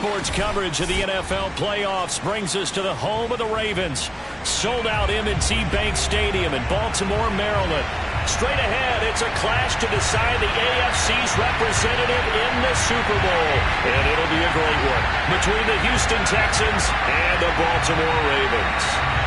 Sports coverage of the NFL playoffs brings us to the home of the Ravens. Sold out M&T Bank Stadium in Baltimore, Maryland. Straight ahead, it's a clash to decide the AFC's representative in the Super Bowl. And it'll be a great one between the Houston Texans and the Baltimore Ravens.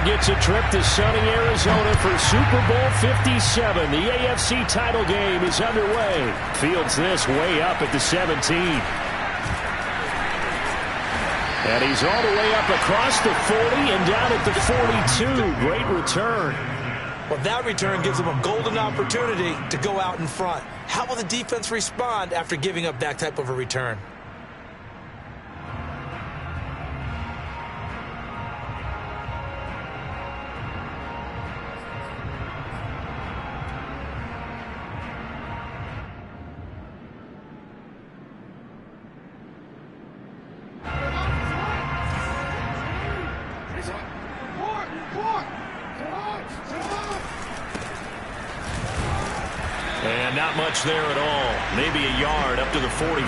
Gets a trip to sunny Arizona for Super Bowl 57. The AFC title game is underway. Fields this way up at the 17. And he's all the way up across the 40 and down at the 42. Great return. Well, that return gives him a golden opportunity to go out in front. How will the defense respond after giving up that type of a return? And not much there at all. Maybe a yard up to the 43.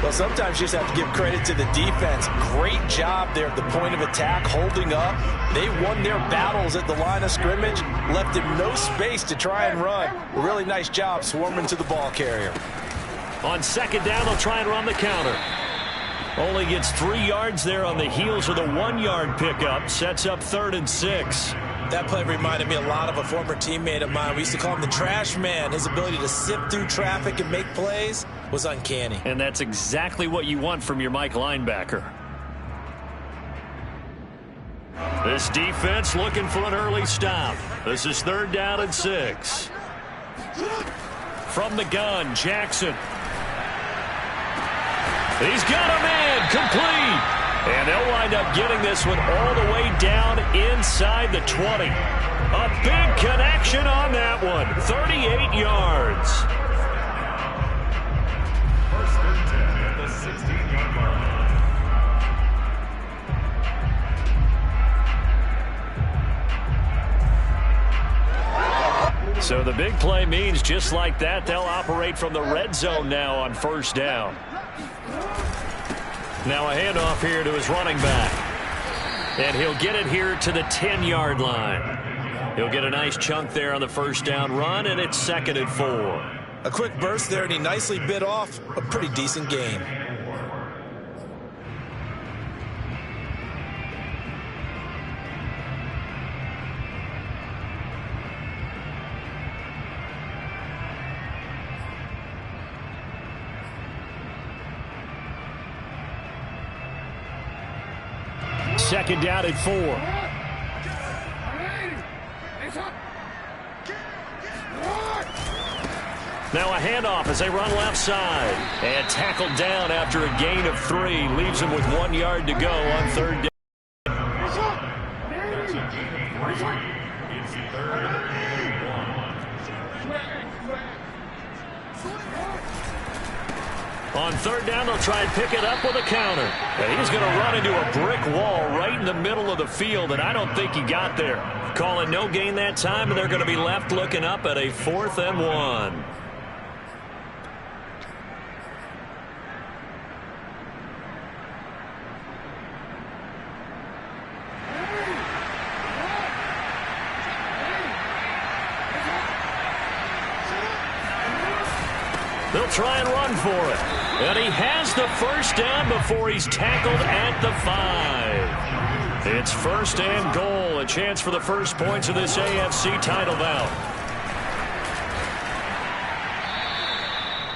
Well, sometimes you just have to give credit to the defense. Great job there at the point of attack, holding up. They won their battles at the line of scrimmage, left him no space to try and run. A really nice job swarming to the ball carrier. On second down, they'll try and run the counter. Only gets 3 yards there on the heels of the 1-yard pickup. Sets up 3rd and 6. That play reminded me a lot of a former teammate of mine. We used to call him the trash man. His ability to sift through traffic and make plays was uncanny. And that's exactly what you want from your Mike linebacker. This defense looking for an early stop. This is 3rd down and 6. From the gun, Jackson. He's got a man complete. And they'll wind up getting this one all the way down inside the 20. A big connection on that one. 38 yards. First and 10 at the 16-yard line. So the big play means just like that, they'll operate from the red zone now on 1st down. Now a handoff here to his running back. And he'll get it here to the 10-yard line. He'll get a nice chunk there on the 1st down run, and it's 2nd and 4. A quick burst there, and he nicely bit off a pretty decent gain. Second down and 4. Now a handoff as they run left side. And tackled down after a gain of 3. Leaves him with 1 yard to go on 3rd down. It's 3rd and 1. On 3rd down, they'll try and pick it up with a counter. And he's going to run into a brick wall right in the middle of the field, and I don't think he got there. Calling no gain that time, and they're going to be left looking up at a 4th and 1. They'll try and run for it. And he has the 1st down before he's tackled at the 5. It's 1st and goal. A chance for the first points of this AFC title bout.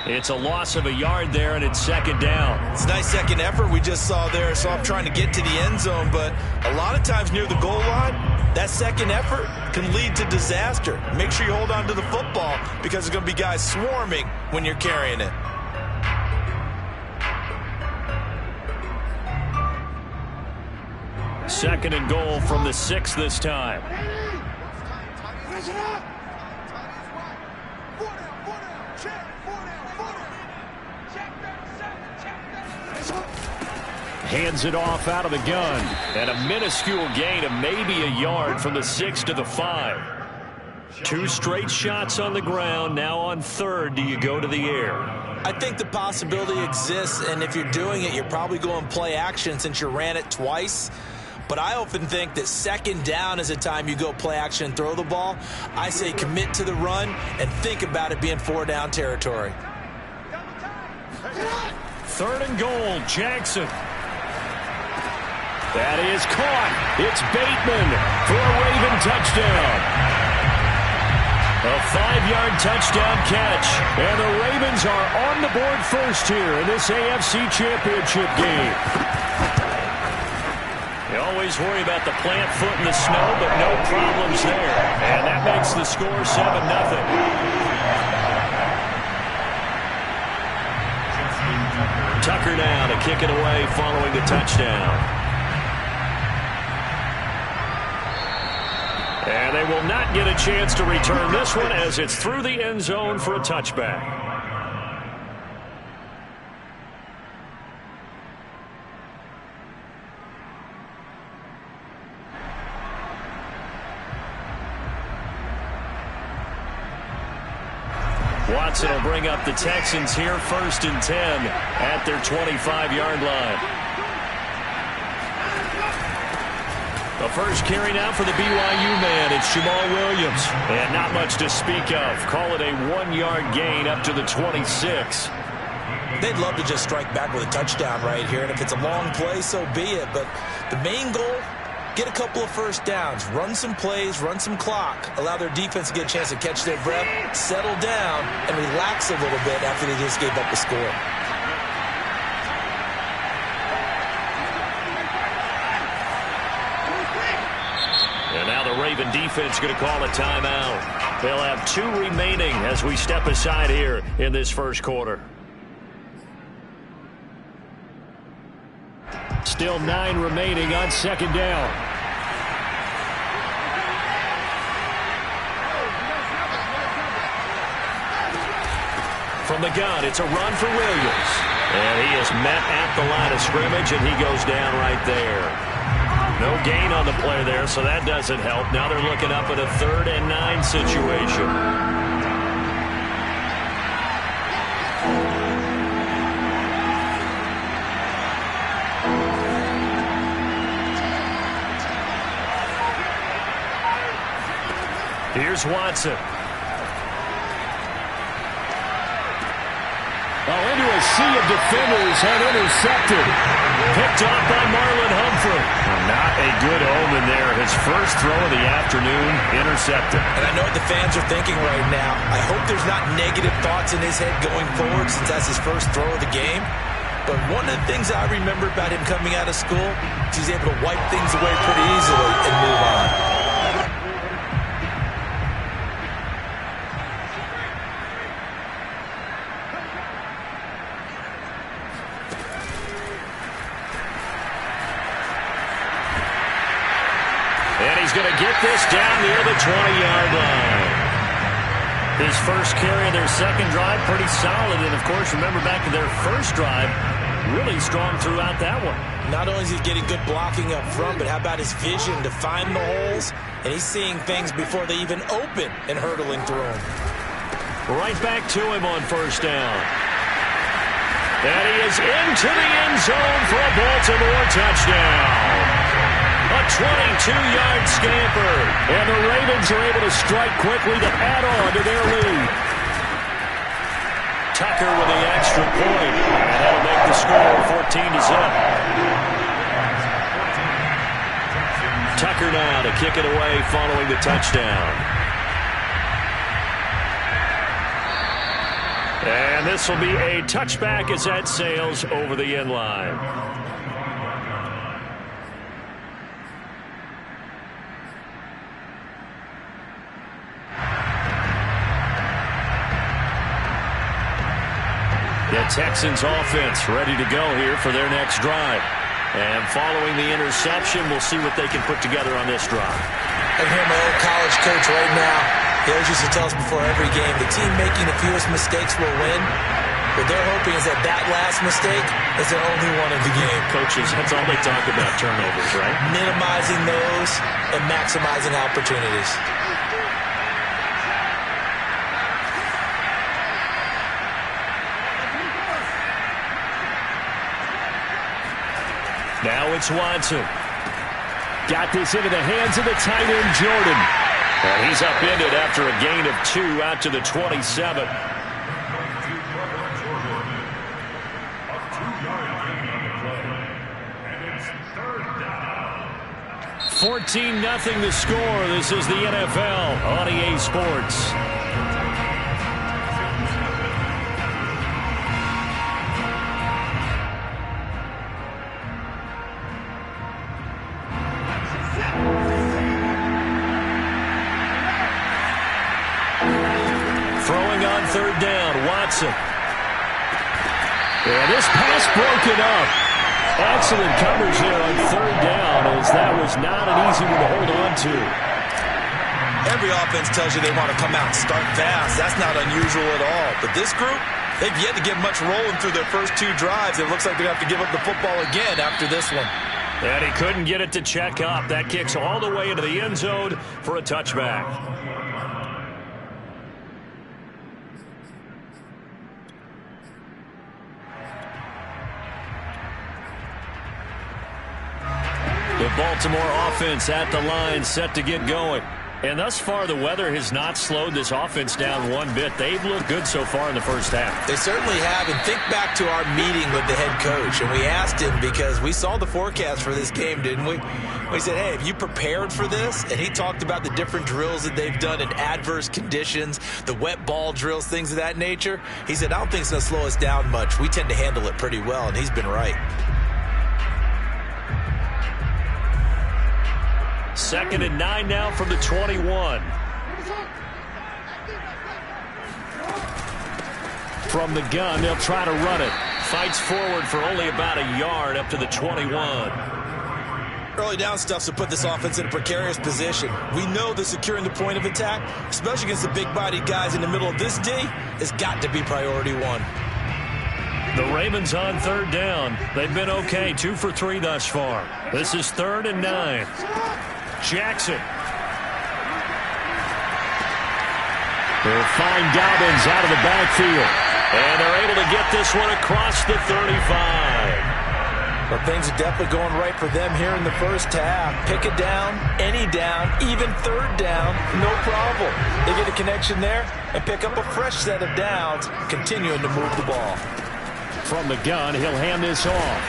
It's a loss of a yard there, and it's 2nd down. It's a nice second effort we just saw there. So I'm trying to get to the end zone, but a lot of times near the goal line, that second effort can lead to disaster. Make sure you hold on to the football because there's going to be guys swarming when you're carrying it. Second and goal from the 6 this time. Hands it off out of the gun. And a minuscule gain of maybe a yard from the 6 to the 5. 2 straight shots on the ground. Now on third, do you go to the air? I think the possibility exists, and if you're doing it, you're probably going play action since you ran it twice. But I often think that second down is a time you go play action and throw the ball. I say commit to the run and think about it being 4-down territory. Third and goal, Jackson. That is caught. It's Bateman for a Raven touchdown. A 5-yard touchdown catch. And the Ravens are on the board first here in this AFC Championship game. You always worry about the plant foot in the snow, but no problems there. And that makes the score 7-0. Tucker now to kick it away following the touchdown. And they will not get a chance to return this one as it's through the end zone for a touchback. Watson will bring up the Texans here, 1st and 10 at their 25-yard line. The first carry now for the BYU man. It's Jamal Williams. And not much to speak of. Call it a 1-yard gain up to the 26. They'd love to just strike back with a touchdown right here. And if it's a long play, so be it. But the main goal, get a couple of first downs. Run some plays, run some clock. Allow their defense to get a chance to catch their breath, settle down, and relax a little bit after they just gave up a score. And now the Raven defense going to call a timeout. They'll have 2 remaining as we step aside here in this first quarter. Still 9 remaining on second down. From the gun, it's a run for Williams. And he is met at the line of scrimmage, and he goes down right there. No gain on the play there, so that doesn't help. Now they're looking up at a 3rd and 9 situation. Here's Watson. Into a sea of defenders and intercepted. Picked off by Marlon Humphrey. Not a good omen there. His first throw of the afternoon, intercepted. And I know what the fans are thinking right now. I hope there's not negative thoughts in his head going forward since that's his first throw of the game. But one of the things I remember about him coming out of school is he's able to wipe things away pretty easily and move on. He's going to get this down near the 20-yard line. His first carry of their second drive, pretty solid. And, of course, remember back to their first drive, really strong throughout that one. Not only is he getting good blocking up front, but how about his vision to find the holes? And he's seeing things before they even open and hurdling through them. Right back to him on first down. And he is into the end zone for a Baltimore touchdown. A 22-yard scamper. And the Ravens are able to strike quickly to add on to their lead. Tucker with the extra point. And that'll make the score 14-0. Tucker now to kick it away following the touchdown. And this will be a touchback as that sails over the end line. The Texans offense ready to go here for their next drive. And following the interception, we'll see what they can put together on this drive. I can hear my old college coach right now. He always used to tell us before every game, the team making the fewest mistakes will win. What they're hoping is that that last mistake is their only one of the game. Coaches, that's all they talk about, turnovers, right? Minimizing those and maximizing opportunities. Now it's Watson. Got this into the hands of the tight end, Jordan. And he's upended after a gain of 2 out to the 27. 14-0 the score. This is the NFL on EA Sports. Throwing on third down, Watson. And this pass broken up. Excellent coverage here on third down, as that was not an easy one to hold on to. Every offense tells you they want to come out and start fast. That's not unusual at all. But this group, they've yet to get much rolling through their first 2 drives. It looks like they're going to have to give up the football again after this one. And he couldn't get it to check up. That kicks all the way into the end zone for a touchback. The Baltimore offense at the line, set to get going. And thus far, the weather has not slowed this offense down one bit. They've looked good so far in the first half. They certainly have. And think back to our meeting with the head coach. And we asked him, because we saw the forecast for this game, didn't we? We said, hey, have you prepared for this? And he talked about the different drills that they've done in adverse conditions, the wet ball drills, things of that nature. He said, I don't think it's going to slow us down much. We tend to handle it pretty well. And he's been right. 2nd and 9 now from the 21. From the gun, they'll try to run it. Fights forward for only about a yard up to the 21. Early down stuff to put this offense in a precarious position. We know that securing the point of attack, especially against the big-bodied guys in the middle of this D, has got to be priority 1. The Ravens on third down. They've been okay, 2 for 3 thus far. This is 3rd and 9. Jackson. They'll find Dobbins out of the backfield. And they're able to get this one across the 35. Well, things are definitely going right for them here in the first half. Pick a down, any down, even third down, no problem. They get a connection there and pick up a fresh set of downs, continuing to move the ball. From the gun, he'll hand this off.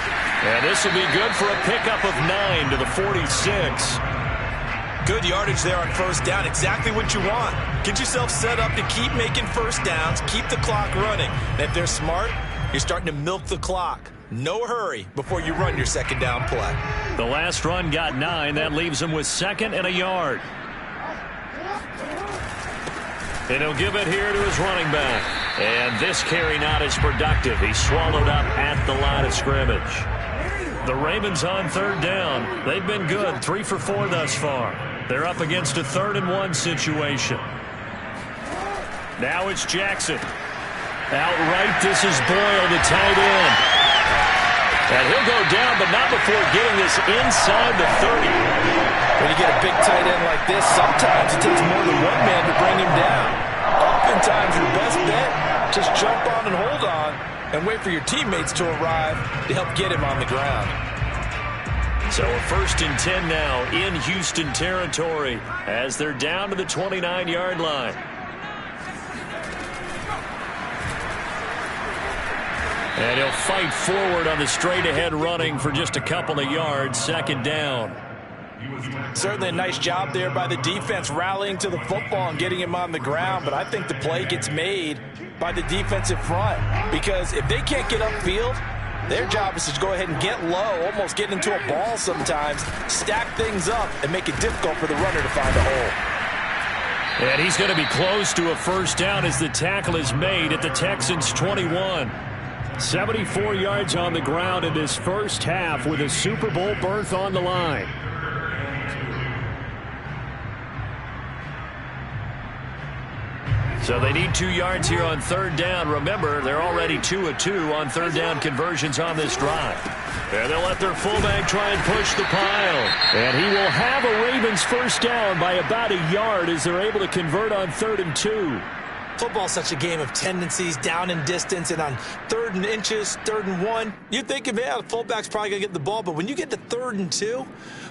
And this will be good for a pickup of 9 to the 46. Good yardage there on first down. Exactly what you want. Get yourself set up to keep making first downs, keep the clock running. And if they're smart, you're starting to milk the clock. No hurry before you run your second down play. The last run got 9. That leaves him with 2nd and a yard. And he'll give it here to his running back. And this carry not as productive. He's swallowed up at the line of scrimmage. The Ravens on third down. They've been good, 3 for 4 thus far. They're up against a 3rd and 1 situation. Now it's Jackson. Outright, this is Boyle, the tight end. And he'll go down, but not before getting this inside the 30. When you get a big tight end like this, sometimes it takes more than one man to bring him down. Oftentimes, your best bet, just jump on and hold on and wait for your teammates to arrive to help get him on the ground. So a 1st and 10 now in Houston territory as they're down to the 29-yard line. And he'll fight forward on the straight-ahead running for just a couple of yards, 2nd down. Certainly a nice job there by the defense rallying to the football and getting him on the ground, but I think the play gets made by the defensive front because if they can't get upfield, their job is to go ahead and get low, almost get into a ball sometimes, stack things up, and make it difficult for the runner to find a hole. And he's going to be close to a first down as the tackle is made at the Texans' 21. 74 yards on the ground in this first half with a Super Bowl berth on the line. So they need 2 yards here on third down. Remember, they're already 2 of 2 on third down conversions on this drive. And they'll let their fullback try and push the pile. And he will have a Ravens first down by about a yard as they're able to convert on 3rd and 2. Football's such a game of tendencies, down in distance, and on 3rd and inches, 3rd and 1, you think of, yeah, the fullback's probably going to get the ball, but when you get to 3rd and 2,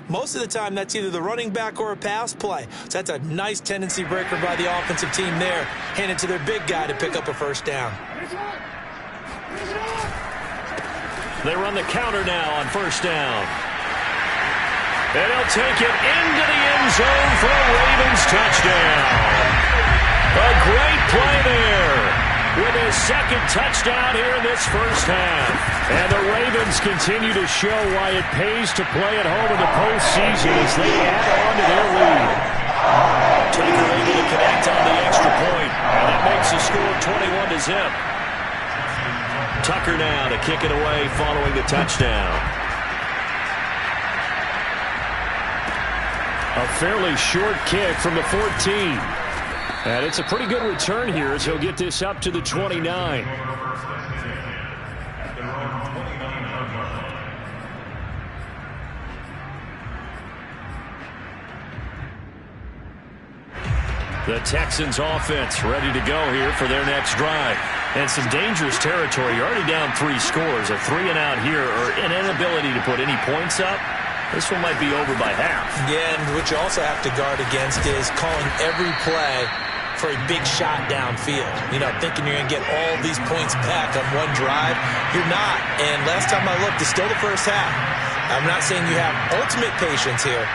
most of the time that's either the running back or a pass play. So that's a nice tendency breaker by the offensive team there, hand it to their big guy to pick up a first down. They run the counter now on first down. And he'll take it into the end zone for a Ravens touchdown. A great play there with his second touchdown here in this first half. And the Ravens continue to show why it pays to play at home in the postseason as they add on to their lead. Tucker able to connect on the extra point, and that makes the score 21-0. Tucker now to kick it away following the touchdown. A fairly short kick from the 14. And it's a pretty good return here as he'll get this up to the 29. The Texans offense ready to go here for their next drive. And some dangerous territory. You're already down 3 scores. A 3-and-out here or an inability to put any points up. This one might be over by half. Yeah, and what you also have to guard against is calling every play for a big shot downfield. You know, thinking you're going to get all these points back on one drive. You're not. And last time I looked, it's still the first half. I'm not saying you have ultimate patience here.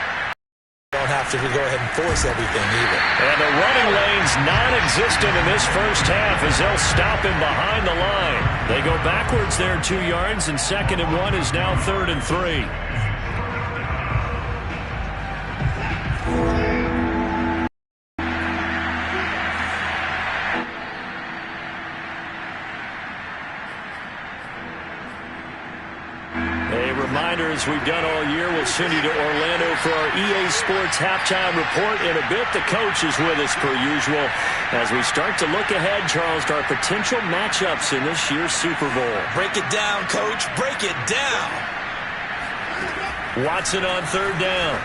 You don't have to go ahead and force everything either. And the running lane's non-existent in this first half as they'll stop him behind the line. They go backwards there 2 yards, and 2nd and 1 is now 3rd and 3. As we've done all year, we'll send you to Orlando for our EA Sports halftime report. In a bit, the coach is with us per usual as we start to look ahead, Charles, to our potential matchups in this year's Super Bowl. Break it down, Coach. Break it down. Watson on 3rd down.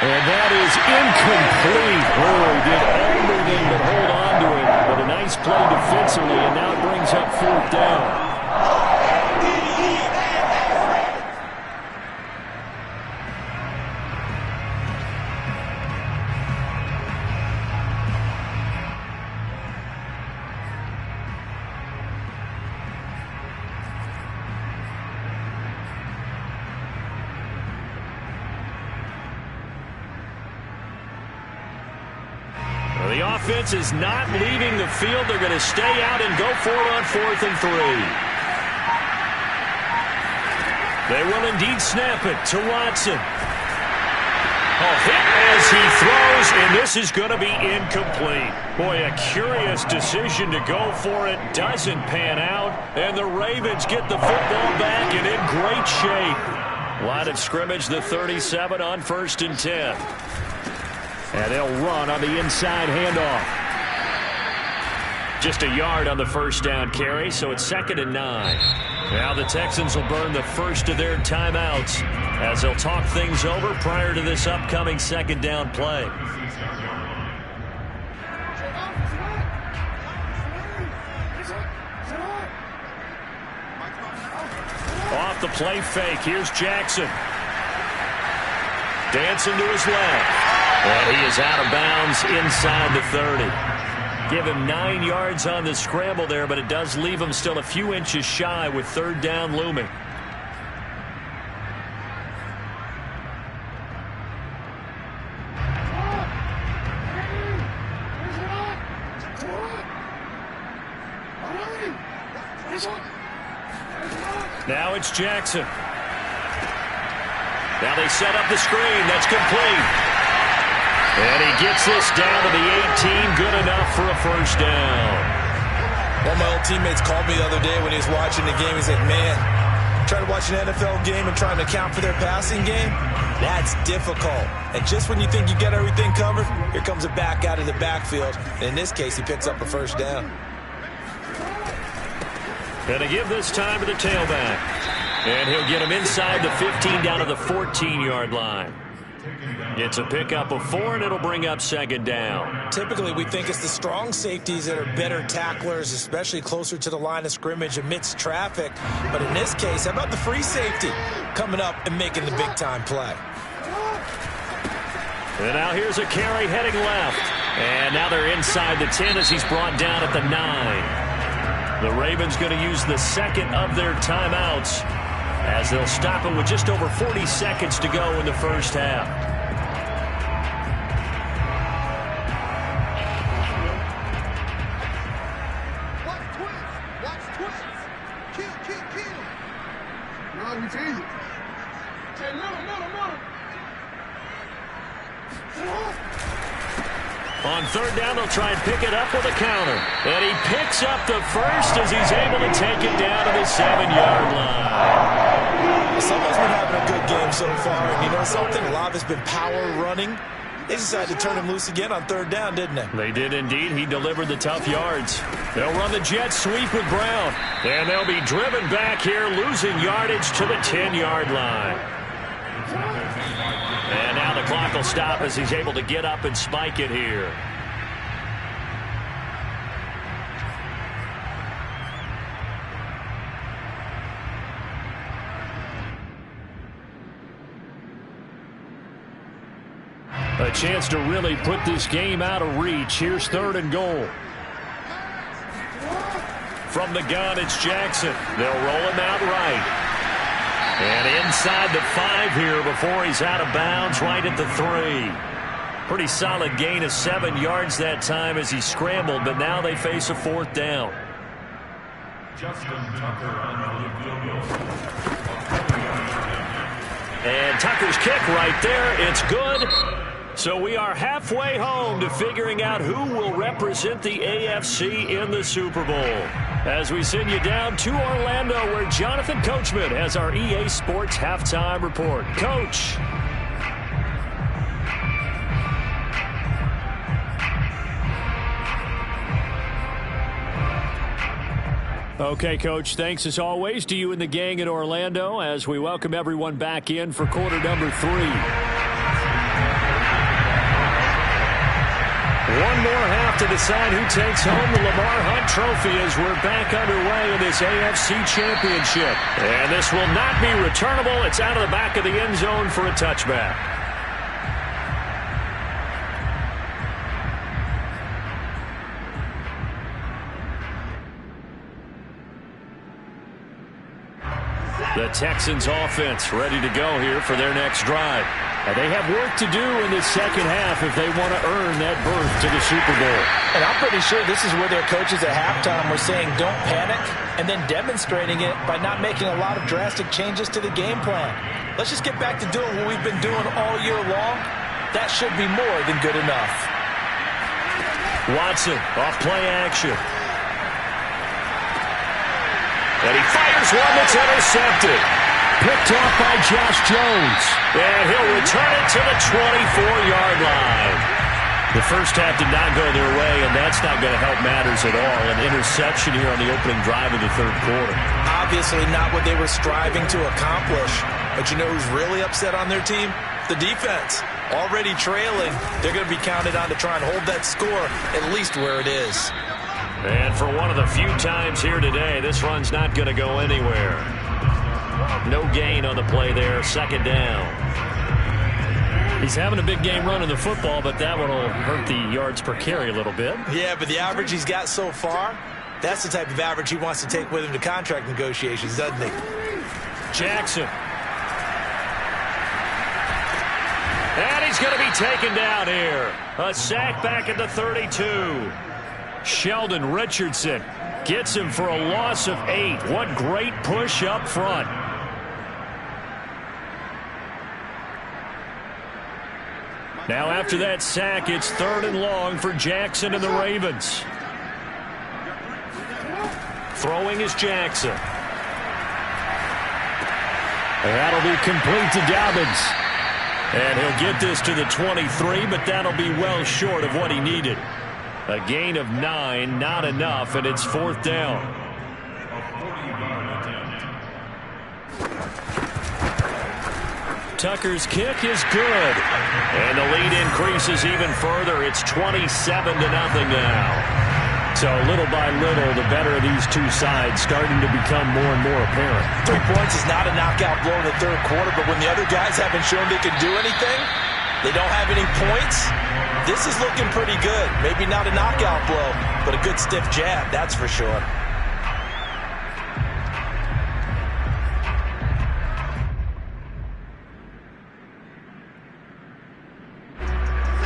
And that is incomplete. Oh, he did everything but hold on to it. But a nice play defensively, and now it brings up 4th down. The offense is not leaving the field. They're going to stay out and go for it on 4th and 3. They will indeed snap it to Watson. Hit as he throws, and this is going to be incomplete. Boy, a curious decision to go for it. Doesn't pan out, and the Ravens get the football back and in great shape. Line of scrimmage, the 37 on 1st and 10. And they'll run on the inside handoff. Just a yard on the first down carry, so it's 2nd and 9. Now the Texans will burn the first of their timeouts as they'll talk things over prior to this upcoming 2nd down play. Off the play fake, here's Jackson. Dancing to his left. And he is out of bounds inside the 30. Give him 9 yards on the scramble there, but it does leave him still a few inches shy with 3rd down looming. Now it's Jackson. Now they set up the screen. That's complete. And he gets this down to the 18. Good enough for a first down. One of my old teammates called me the other day when he was watching the game. He said, man, Trying to watch an NFL game and trying to account for their passing game, that's difficult. And just when you think you get everything covered, here comes a back out of the backfield. And in this case, he picks up a first down. Going to give this time to the tailback. And he'll get him inside the 15 down to the 14-yard line. It's a pickup of 4, and it'll bring up second down. Typically, we think it's the strong safeties that are better tacklers, especially closer to the line of scrimmage amidst traffic. But in this case, how about the free safety coming up and making the big-time play? And now here's a carry heading left. And now they're inside the 10 as he's brought down at the 9. The Ravens going to use the second of their timeouts as they'll stop it with just over 40 seconds to go in the first half. On third down, they'll try and pick it up with a counter. And he picks up the first as he's able to take it down to the 7-yard line. Someone's been having a good game so far, and you know something? A lot of it's been power running. They decided to turn him loose again on third down, didn't they? They did indeed. He delivered the tough yards. They'll run the jet sweep with Brown. And they'll be driven back here, losing yardage to the 10-yard line. And now the clock will stop as he's able to get up and spike it here. A chance to really put this game out of reach. Here's third and goal. From the gun, it's Jackson. They'll roll him out right. And inside the 5 here before he's out of bounds, right at the 3. Pretty solid gain of 7 yards that time as he scrambled, but now they face a fourth down. Justin Tucker on the field goal. And Tucker's kick right there. It's good. So we are halfway home to figuring out who will represent the AFC in the Super Bowl. As we send you down to Orlando, where Jonathan Coachman has our EA Sports Halftime Report. Coach. Okay, Coach, thanks as always to you and the gang in Orlando as we welcome everyone back in for quarter number 3. One more half to decide who takes home the Lamar Hunt Trophy as we're back underway in this AFC Championship. And this will not be returnable. It's out of the back of the end zone for a touchback. The Texans offense ready to go here for their next drive. And they have work to do in the second half if they want to earn that berth to the Super Bowl. And I'm pretty sure this is where their coaches at halftime were saying don't panic and then demonstrating it by not making a lot of drastic changes to the game plan. Let's just get back to doing what we've been doing all year long. That should be more than good enough. Watson off play action. And he fires one that's intercepted. Picked off by Josh Jones. And he'll return it to the 24-yard line. The first half did not go their way, and that's not going to help matters at all. An interception here on the opening drive of the third quarter. Obviously not what they were striving to accomplish. But you know who's really upset on their team? The defense. Already trailing. They're going to be counted on to try and hold that score at least where it is. And for one of the few times here today, this run's not going to go anywhere. No gain on the play there, second down. He's having a big game running the football, but that one will hurt the yards per carry a little bit. Yeah, but the average he's got so far, that's the type of average he wants to take with him to contract negotiations, doesn't he? Jackson. And he's going to be taken down here. A sack back at the 32. Sheldon Richardson gets him for a loss of 8. What great push up front. Now after that sack, it's third and long for Jackson and the Ravens. Throwing is Jackson. That'll be complete to Dobbins. And he'll get this to the 23, but that'll be well short of what he needed. A gain of 9, not enough, and it's 4th down. Tucker's kick is good. And the lead increases even further. It's 27-0 now. So little by little, the better of these two sides starting to become more and more apparent. 3 points is not a knockout blow in the third quarter, but when the other guys haven't shown they can do anything, they don't have any points, this is looking pretty good. Maybe not a knockout blow, but a good stiff jab, that's for sure.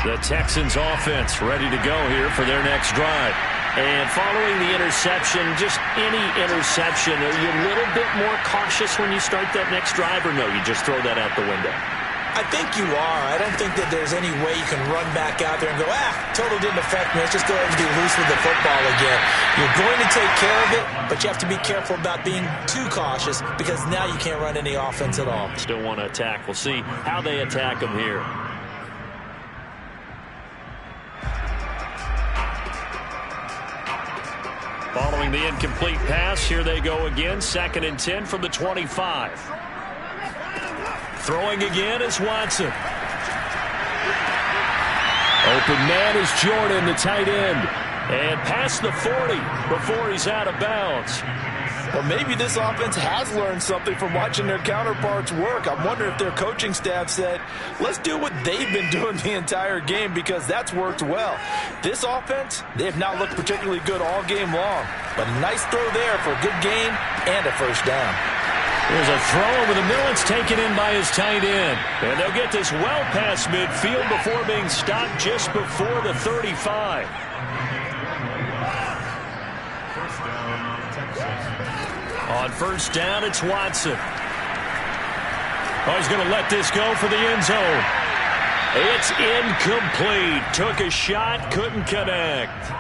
The Texans offense ready to go here for their next drive. And following the interception, just any interception, are you a little bit more cautious when you start that next drive, or no, you just throw that out the window? I think you are. I don't think that there's any way you can run back out there and go, total didn't affect me. Let's just go ahead and be loose with the football again. You're going to take care of it, but you have to be careful about being too cautious because now you can't run any offense at all. Still want to attack. We'll see how they attack them here. Following the incomplete pass, here they go again. 2nd and 10 from the 25. Throwing again is Watson. Open man is Jordan, the tight end. And past the 40 before he's out of bounds. Well, maybe this offense has learned something from watching their counterparts work. I wonder if their coaching staff said, let's do what they've been doing the entire game because that's worked well. This offense, they have not looked particularly good all game long. But a nice throw there for a good gain and a first down. There's a throw over the middle. It's taken in by his tight end. And they'll get this well past midfield before being stopped just before the 35. On first down, it's Watson. Oh, he's going to let this go for the end zone. It's incomplete. Took a shot, couldn't connect.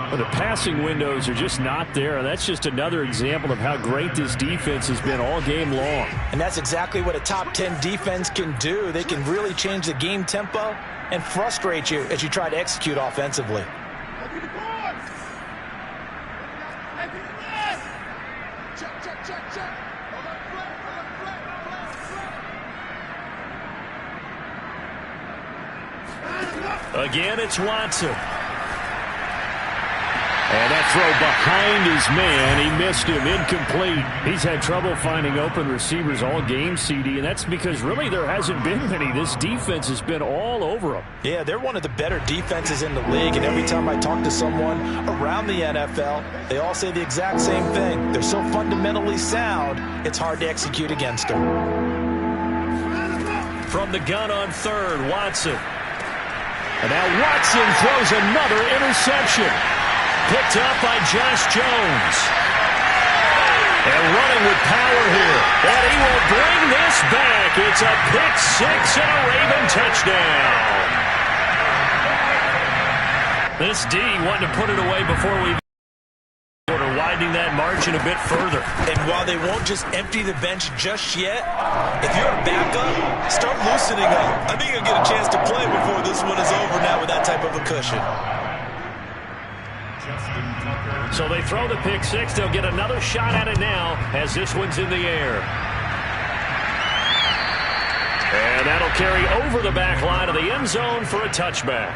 Well, the passing windows are just not there. That's just another example of how great this defense has been all game long. And that's exactly what a top 10 defense can do. They can really change the game tempo and frustrate you as you try to execute offensively. Again, it's Watson. And that throw behind his man. He missed him. Incomplete. He's had trouble finding open receivers all game, CD, and that's because really there hasn't been many. This defense has been all over them. Yeah, they're one of the better defenses in the league, and every time I talk to someone around the NFL, they all say the exact same thing. They're so fundamentally sound, it's hard to execute against them. From the gun on third, Watson. And now Watson throws another interception. Picked up by Josh Jones. And running with power here. And he will bring this back. It's a pick six and a Raven touchdown. This D wanting to put it away before we widening that margin a bit further. And while they won't just empty the bench just yet, if you're a backup, start loosening up. I think you'll get a chance to play before this one is over now with that type of a cushion. So they throw the pick six. They'll get another shot at it now as this one's in the air. And that'll carry over the back line of the end zone for a touchback.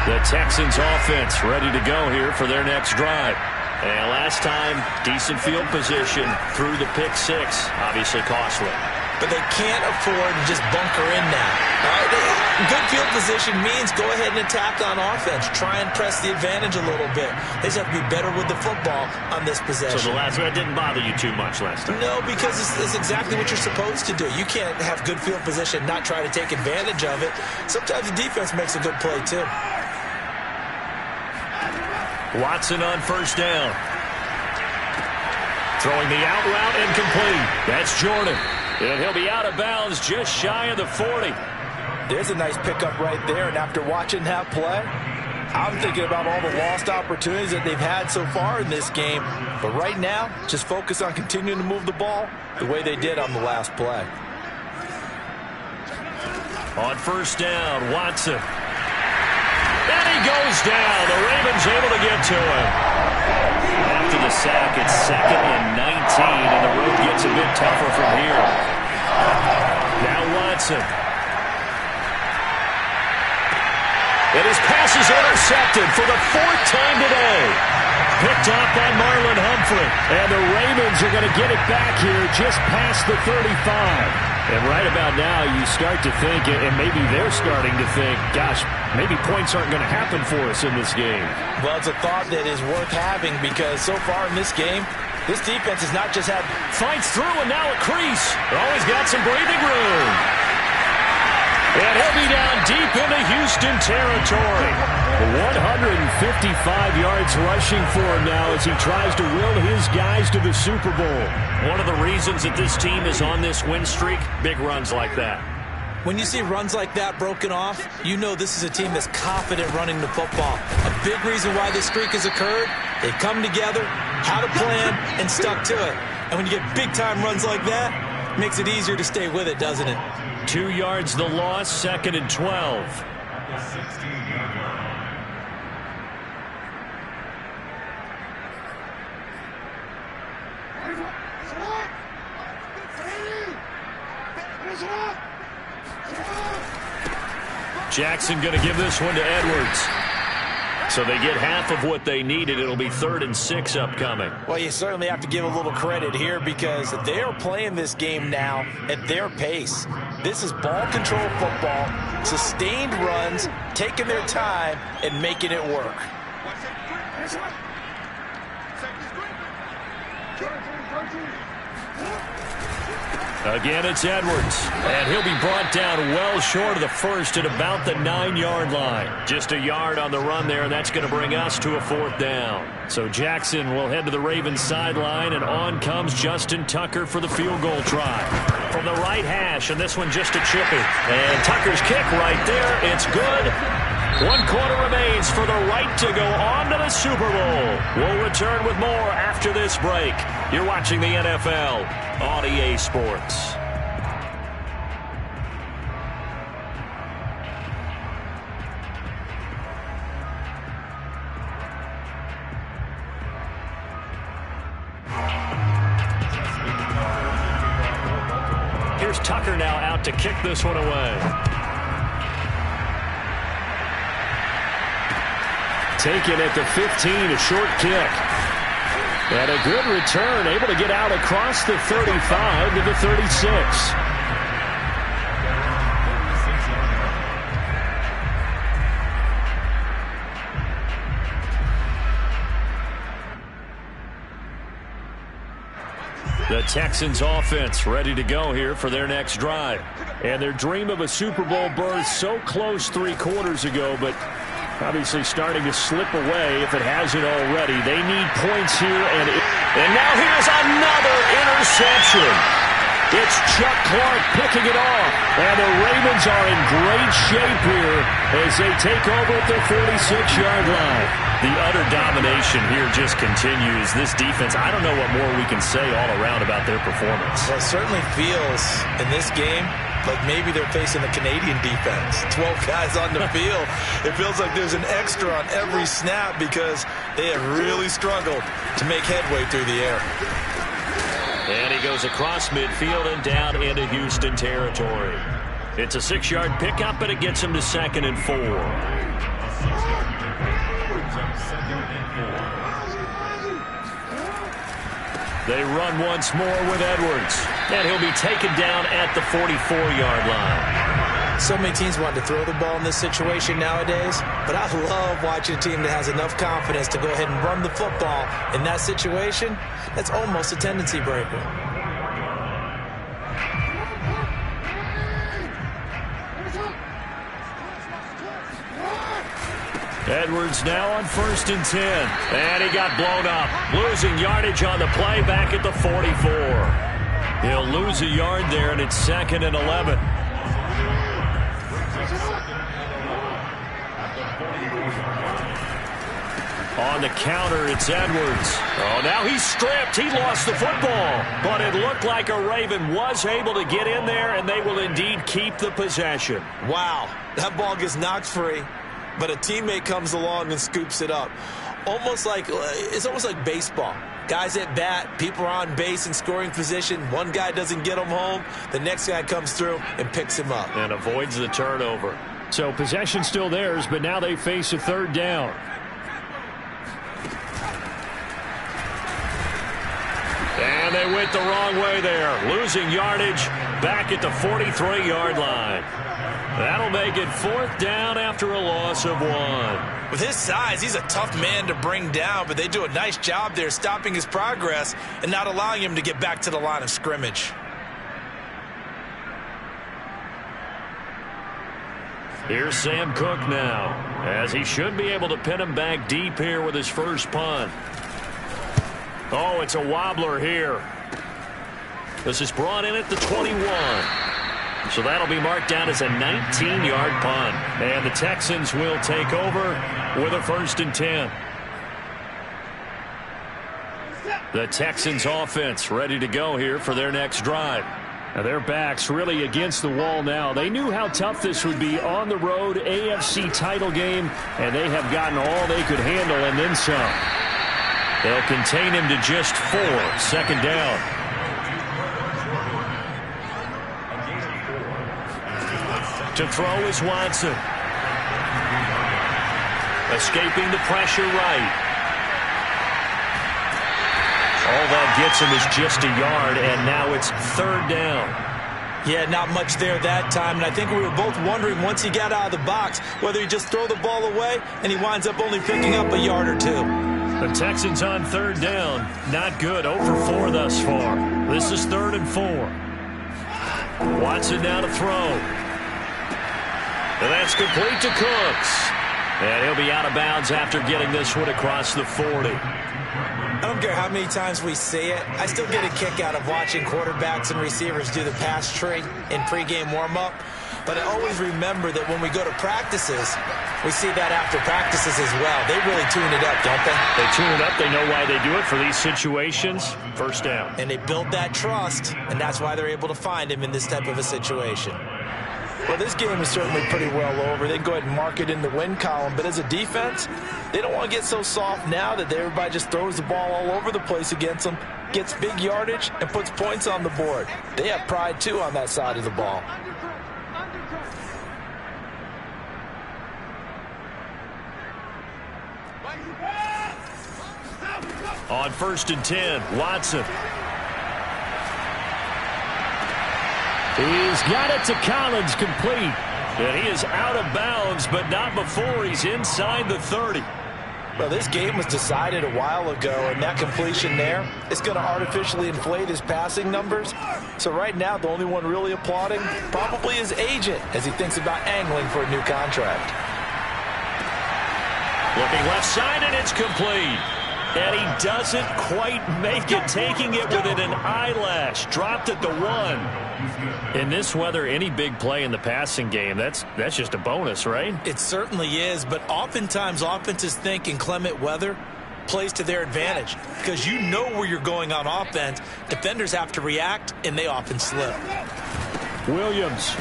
The Texans offense ready to go here for their next drive. And last time, decent field position through the pick six. Obviously costly. But they can't afford to just bunker in now. All right? Good field position means go ahead and attack on offense. Try and press the advantage a little bit. They just have to be better with the football on this possession. So the last one didn't bother you too much last time? No, because it's exactly what you're supposed to do. You can't have good field position, not try to take advantage of it. Sometimes the defense makes a good play, too. Watson on first down. Throwing the out route incomplete. That's Jordan. And he'll be out of bounds just shy of the 40. There's a nice pickup right there, and after watching that play, I'm thinking about all the lost opportunities that they've had so far in this game. But right now, just focus on continuing to move the ball the way they did on the last play. On first down, Watson. And he goes down. The Ravens able to get to him. After the sack, it's 2nd and 19, and the road gets a bit tougher from here. Now Watson. And his pass is intercepted for the 4th time today. Picked off by Marlon Humphrey. And the Ravens are going to get it back here just past the 35. And right about now, you start to think, and maybe they're starting to think, gosh, maybe points aren't going to happen for us in this game. Well, it's a thought that is worth having because so far in this game, this defense has not just had... Fights through and now a crease. Always got some breathing room. And he'll be down deep into Houston territory. 155 yards rushing for him now as he tries to will his guys to the Super Bowl. One of the reasons that this team is on this win streak, big runs like that. When you see runs like that broken off, you know this is a team that's confident running the football. A big reason why this streak has occurred, they come together, had a plan, and stuck to it. And when you get big-time runs like that, it makes it easier to stay with it, doesn't it? 2 yards the loss, 2nd and 12. Jackson going to give this one to Edwards. So they get half of what they needed. It'll be 3rd and 6 upcoming. Well, you certainly have to give a little credit here because they are playing this game now at their pace. This is ball control football, sustained runs, taking their time, and making it work. Again, it's Edwards, and he'll be brought down well short of the first at about the 9-yard line. Just a yard on the run there, and that's going to bring us to a 4th down. So Jackson will head to the Ravens sideline, and on comes Justin Tucker for the field goal try. From the right hash, and this one just a chippy. And Tucker's kick right there, it's good. 1 quarter remains for the right to go on to the Super Bowl. We'll return with more after this break. You're watching the NFL on EA Sports. Here's Tucker now out to kick this one away. Taken at the 15, a short kick. And a good return, able to get out across the 35 to the 36. The Texans offense ready to go here for their next drive. And their dream of a Super Bowl berth so close 3 quarters ago, but obviously starting to slip away if it hasn't already. They need points here, and now here's another interception. It's Chuck Clark picking it off, and the Ravens are in great shape here as they take over at their 46-yard line. The utter domination here just continues. This defense, I don't know what more we can say all around about their performance. Well, it certainly feels in this game like maybe they're facing the Canadian defense. 12 guys on the field. It feels like there's an extra on every snap because they have really struggled to make headway through the air. And he goes across midfield and down into Houston territory. It's a 6-yard pickup, but it gets him to 2nd and 4. They run once more with Edwards. And he'll be taken down at the 44-yard line. So many teams want to throw the ball in this situation nowadays, but I love watching a team that has enough confidence to go ahead and run the football. In that situation, that's almost a tendency breaker. Edwards now on 1st and 10. And he got blown up. Losing yardage on the play back at the 44. He'll lose a yard there, and it's 2nd and 11. On the counter, it's Edwards. Oh, now he's stripped. He lost the football. But it looked like a Raven was able to get in there, and they will indeed keep the possession. Wow, that ball gets knocked free, but a teammate comes along and scoops it up. It's almost like baseball. Guys at bat, people are on base in scoring position. One guy doesn't get him home. The next guy comes through and picks him up. And avoids the turnover. So possession still theirs, but now they face a third down. And they went the wrong way there. Losing yardage back at the 43-yard line. That'll make it fourth down after a loss of 1. With his size, he's a tough man to bring down, but they do a nice job there stopping his progress and not allowing him to get back to the line of scrimmage. Here's Sam Cook now, as he should be able to pin him back deep here with his first punt. Oh, it's a wobbler here. This is brought in at the 21. So that'll be marked down as a 19-yard punt. And the Texans will take over with a 1st and 10. The Texans offense ready to go here for their next drive. Now their backs really against the wall now. They knew how tough this would be on the road, AFC title game, and they have gotten all they could handle and then some. They'll contain him to just 4. 2nd down. To throw is Watson. Escaping the pressure right. All that gets him is just a yard, and now it's 3rd down. Yeah, not much there that time, and I think we were both wondering once he got out of the box whether he just throw the ball away, and he winds up only picking up a yard or 2. The Texans on 3rd down. Not good. 0 for 4 thus far. This is 3rd and 4. Watson now to throw. And that's complete to Cooks. And he'll be out of bounds after getting this one across the 40. I don't care how many times we say it, I still get a kick out of watching quarterbacks and receivers do the pass tree in pregame warm-up. But I always remember that when we go to practices, we see that after practices as well. They really tune it up, don't they? They tune it up. They know why they do it for these situations. 1st down. And they build that trust, and that's why they're able to find him in this type of a situation. Well, this game is certainly pretty well over. They can go ahead and mark it in the win column. But as a defense, they don't want to get so soft now that everybody just throws the ball all over the place against them, gets big yardage, and puts points on the board. They have pride, too, on that side of the ball. On 1st and 10, Watson. He's got it to Collins, complete. And he is out of bounds, but not before he's inside the 30. Well, this game was decided a while ago, and that completion there is going to artificially inflate his passing numbers. So right now, the only one really applauding probably his agent as he thinks about angling for a new contract. Looking left side, and it's complete. And he doesn't quite make it, taking it within an eyelash. Dropped at the 1. In this weather, any big play in the passing game, that's just a bonus, right? It certainly is, but oftentimes offenses think in clement weather plays to their advantage because you know where you're going on offense. Defenders have to react, and they often slip. Williams.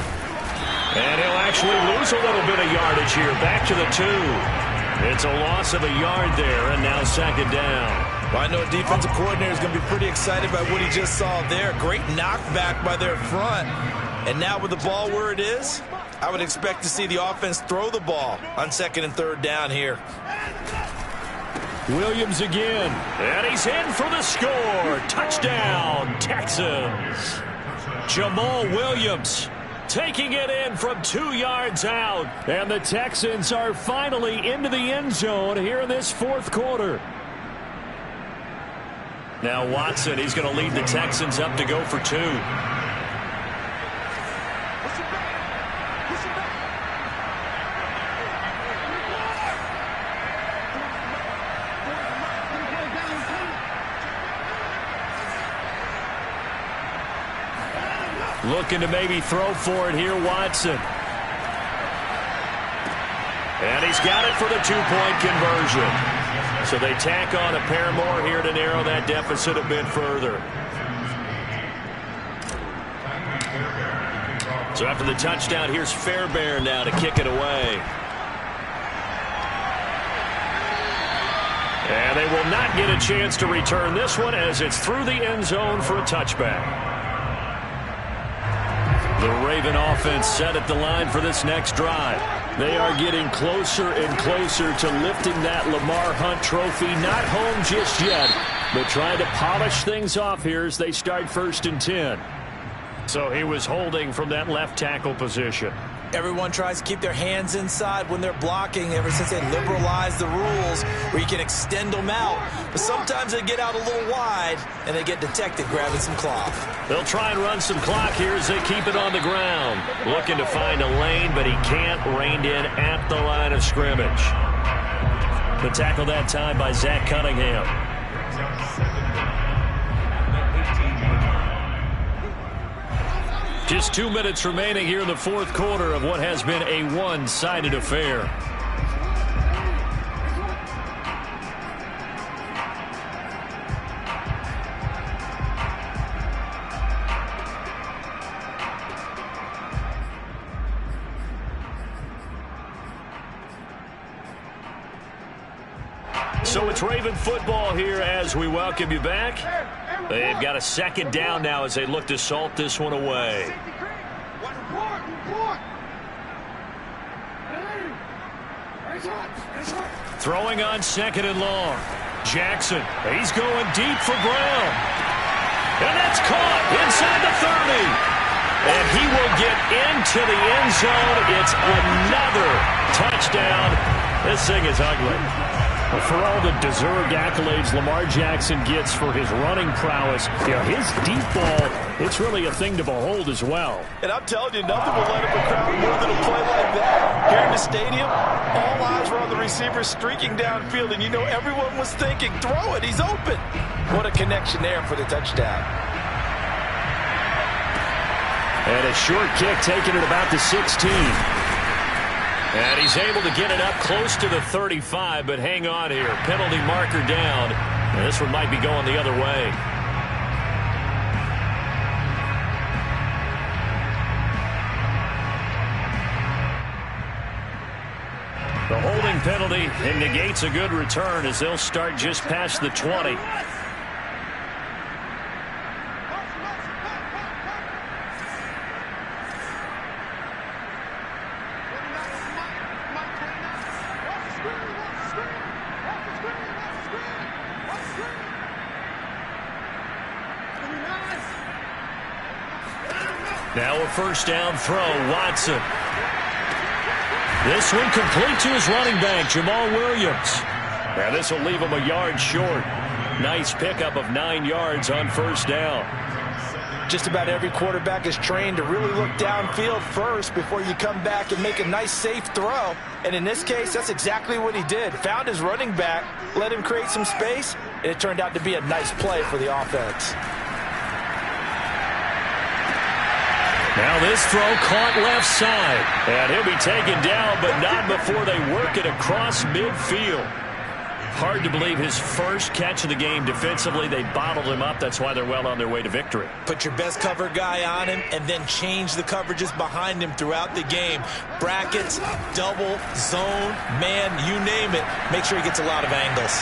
And he'll actually lose a little bit of yardage here. Back to the 2. It's a loss of a yard there, and now 2nd down. Well, I know a defensive coordinator is going to be pretty excited by what he just saw there. Great knockback by their front. And now with the ball where it is, I would expect to see the offense throw the ball on 2nd and 3rd down here. Williams again. And he's in for the score. Touchdown, Texans. Jamal Williams taking it in from 2 yards out. And the Texans are finally into the end zone here in this 4th quarter. Now Watson, he's going to lead the Texans up to go for 2. Looking to maybe throw for it here, Watson. And he's got it for the 2-point conversion. So they tack on a pair more here to narrow that deficit a bit further. So after the touchdown, here's Fairbairn now to kick it away. And they will not get a chance to return this one as it's through the end zone for a touchback. The Raven offense set at the line for this next drive. They are getting closer and closer to lifting that Lamar Hunt trophy. Not home just yet, but trying to polish things off here as they start 1st and 10. So he was holding from that left tackle position. Everyone tries to keep their hands inside when they're blocking ever since they liberalized the rules where you can extend them out. But sometimes they get out a little wide and they get detected grabbing some cloth. They'll try and run some clock here as they keep it on the ground. Looking to find a lane, but he can't. Reined in at the line of scrimmage. The tackle that time by Zach Cunningham. Just 2 minutes remaining here in the 4th quarter of what has been a one-sided affair. So it's Raven football here as we welcome you back. They've got a 2nd down now as they look to salt this one away. Throwing on 2nd and long. Jackson, he's going deep for Brown. And that's caught inside the 30. And he will get into the end zone. It's another touchdown. This thing is ugly. For all the deserved accolades Lamar Jackson gets for his running prowess, his deep ball, it's really a thing to behold as well. And I'm telling you, nothing will light up a crowd more than a play like that. Here in the stadium, all eyes were on the receiver streaking downfield, and everyone was thinking, throw it, he's open. What a connection there for the touchdown. And a short kick taken at about the 16. And he's able to get it up close to the 35, but hang on here. Penalty marker down. And this one might be going the other way. The holding penalty and negates a good return as they'll start just past the 20. Now a 1st down throw, Watson. This one complete to his running back, Jamal Williams. Now this will leave him a yard short. Nice pickup of 9 yards on 1st down. Just about every quarterback is trained to really look downfield first before you come back and make a nice, safe throw. And in this case, that's exactly what he did. Found his running back, let him create some space, and it turned out to be a nice play for the offense. Now this throw caught left side. And he'll be taken down, but not before they work it across midfield. Hard to believe his first catch of the game defensively. They bottled him up. That's why they're well on their way to victory. Put your best cover guy on him and then change the coverages behind him throughout the game. Brackets, double, zone, man, you name it. Make sure he gets a lot of angles.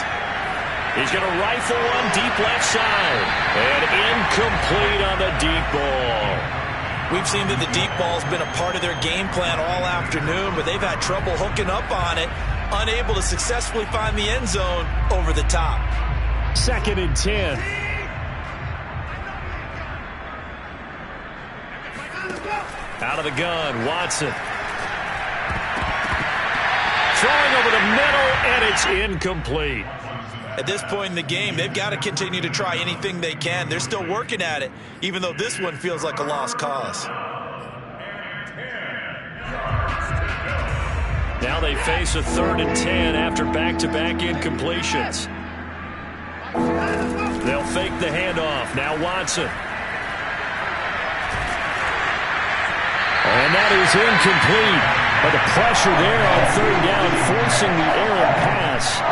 He's going to rifle one deep left side. And incomplete on the deep ball. We've seen that the deep ball's been a part of their game plan all afternoon, but they've had trouble hooking up on it, unable to successfully find the end zone over the top. 2nd and 10. Out of the gun, Watson. Throwing over the middle, and it's incomplete. At this point in the game, they've got to continue to try anything they can. They're still working at it, even though this one feels like a lost cause. Now they face a 3rd and 10 after back-to-back incompletions. They'll fake the handoff. Now Watson. And that is incomplete. But the pressure there on 3rd down, forcing the errant pass.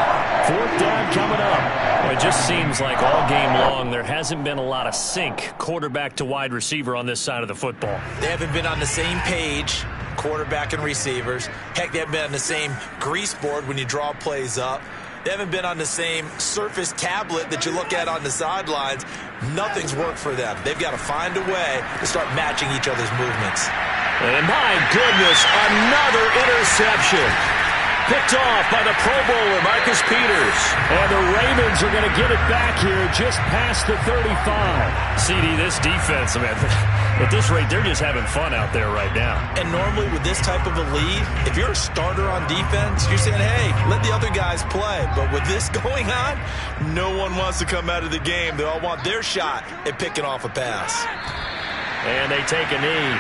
Fourth down coming up. Well, it just seems like all game long there hasn't been a lot of sync quarterback to wide receiver on this side of the football. They haven't been on the same page, quarterback and receivers. Heck, they haven't been on the same grease board when you draw plays up. They haven't been on the same Surface tablet that you look at on the sidelines. Nothing's worked for them. They've got to find a way to start matching each other's movements. And my goodness, another interception. Picked off by the Pro Bowler, Marcus Peters. And the Ravens are going to get it back here just past the 35. CD, this defense, man, at this rate, they're just having fun out there right now. And normally with this type of a lead, if you're a starter on defense, you're saying, hey, let the other guys play. But with this going on, no one wants to come out of the game. They all want their shot at picking off a pass. And they take a knee.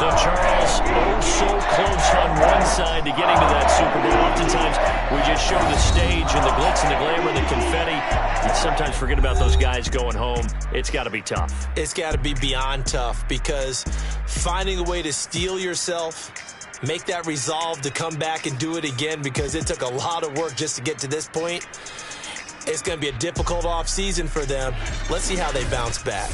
So, Charles, oh so close on one side to getting to that Super Bowl. Oftentimes, we just show the stage and the glitz and the glamour, the confetti. You sometimes forget about those guys going home. It's got to be tough. It's got to be beyond tough, because finding a way to steel yourself, make that resolve to come back and do it again, because it took a lot of work just to get to this point. It's going to be a difficult offseason for them. Let's see how they bounce back.